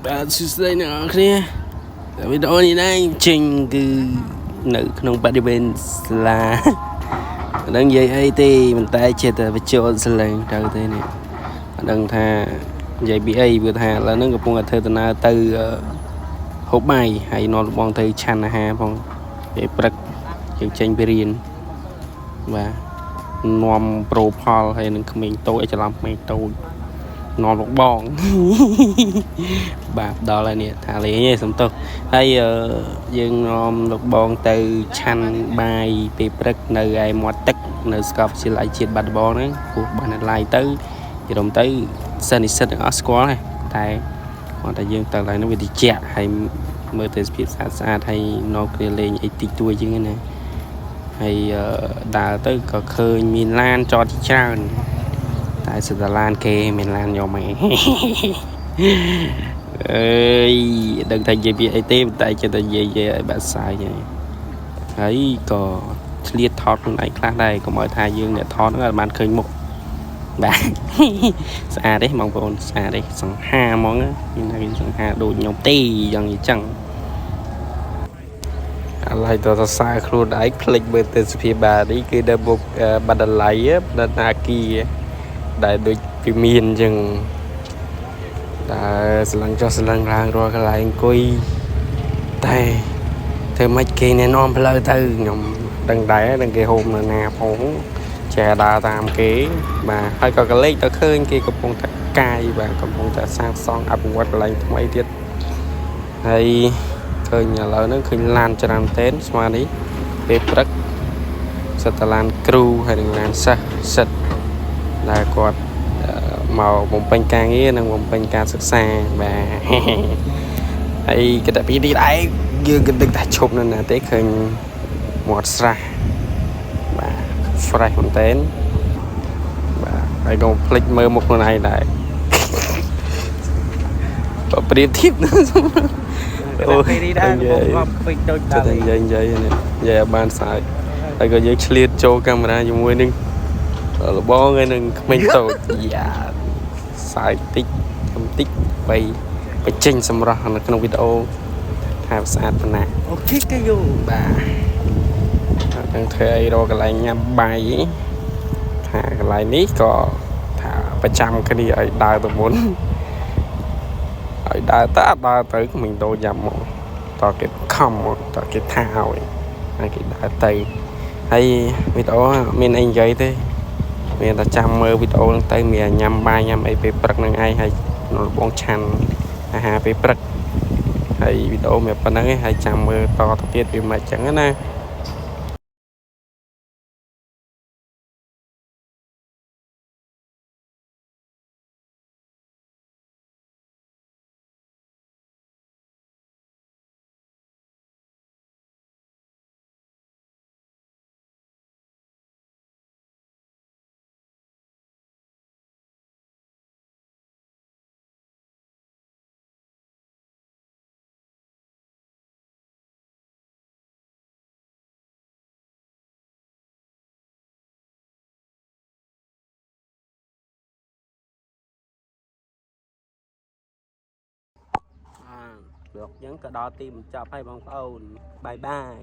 បាទសួស្តីអ្នកនរគ្នាវីដេអូនេះដែរចេញគឺនៅក្នុងបរិវេណសាលាមិនដឹងនិយាយអីទេប៉ុន្តែចេះតែបញ្ចូលសលេងទៅទេនេះមិនដឹងថានិយាយពីអីព្រោះថាឥឡូវហ្នឹងកំពុងតែធ្វើដំណើរទៅហូបបាយហើយនាំលោកបងទៅឆាន់អាហារផងពេលព្រឹកយើងចេញពីរៀនបាទនាំប្រូផលហើយនឹងក្មេងតូចឲ្យច្រឡំក្មេងតូចនាំលោកបងបាទដល់ហើយនេះថាលេងឯងសំទោសហើយយើងនាំលោកបងទៅឆាន់បាយពេលព្រឹកនៅឯមាត់ទឹកនៅសាកលវិទ្យាល័យជាតិបាត់ដំបងហ្នឹងព្រោះបានឡាយទៅយល់ទៅសិស្សនិស្សិតទាំងអស់ស្គាល់ហើយតែគាត់តែយើងទៅឡើងនោះវាត្រជាក់ហើយមើលទៅភាពស្អាតហើយនៅគ្នាលេងអីតិចតួចជាងណាហើយដើរទៅក៏ឃើញមានឡានចតជាច្រើនតែសិតឡានគេមានឡានយកមកអើយដឹងថានិយាយពីអីទេតែចិត្តតែនិយាយឲ្យបាក់សាយហើយក៏ឆ្លៀតថតខ្លួនឯងខ្លះដែរកុំឲ្យថាយើងអ្នកថតហ្នឹងអត់បានឃើញមុខបាទស្អាតទេបងប្អូនស្អាតទេសង្ហាហ្មងមានសង្ហាដូចខ្ញុំទេយ៉ាងអញ្ចឹងឥឡូវទៅសរសើរខ្លួនឯងភ្លេចមើលទៅសុភាបាទនេះគឺនៅមុខបណ្ណាល័យបណ្ណាគារដែលដូចពីមានអញ្ចឹងតែស្លឹងចុះស្លឹងឡើងរាល់កន្លែងអង្គុយតែធ្វើម៉េចគេណែនាំផ្លូវទៅខ្ញុំដឹងដែរនឹងគេហូបនៅណាផងចែដើរតាមគេបាទហើយក៏កលេចទៅឃើញគេកំពុងតែកាយបាទកំពុងតែសាងសង់អភិវឌ្ឍកន្លែងថ្មីទៀតហើយឃើញឥឡូវហ្នឹងឃើញឡានច្រើនតែនស្មើនេះពេលព្រឹកសិតតឡានគ្រូហើយនឹងឡានសិស្សដែលគាត់មកបំពេញការងារនិងបំពេញការសិក្សាបាទហើយគិតពីនេះដែរយើងគិតថាឈប់នៅណាទេឃើញមាត់ស្រះបាទ fresh មែនតើបាទហើយក៏ភ្លេចមើលមុខខ្លួនឯងដែរបើប្រៀបធៀបអូយពេលនេះដែរខ្ញុំពេញដូចដែរនិយាយឲ្យបានស្អាតហើយក៏យើងឆ្លៀតចូលកាមេរ៉ាជាមួយនឹងលបងហើយនឹងក្មេងតូចយ៉ាសាយតិចបីបញ្ចេញសម្រស់នៅក្នុងវីដេអូថាស្អាតប៉ុណ្ណាអូខេគេយោបាទនឹងធ្វើអីរកកន្លែងញ៉ាំបាយថាកន្លែងនេះក៏ថាប្រចាំគ្នាឲ្យដើរទៅមុនឲ្យដើរទៅក្មេងតូចយ៉ាប់មកតើគេខំមកតើគេថាឲ្យហើយគេដើរទៅហើយវីដេអូមានអីនិយាយទេមានតែចាំមើលវីដេអូហ្នឹងទៅមានញ៉ាំបាយញ៉ាំអីពេលព្រឹកហ្នឹងឯងហើយបងឆាន់អាហារពេលព្រឹកហើយវីដេអូមានប៉ុណ្្នឹងឯងហើយចាំមើលតទៅទៀតវាមិនអញ្ចឹងណាលោកអញ្ចឹងក៏ដល់ទីបញ្ចប់ហើយបងប្អូនបាយបាយ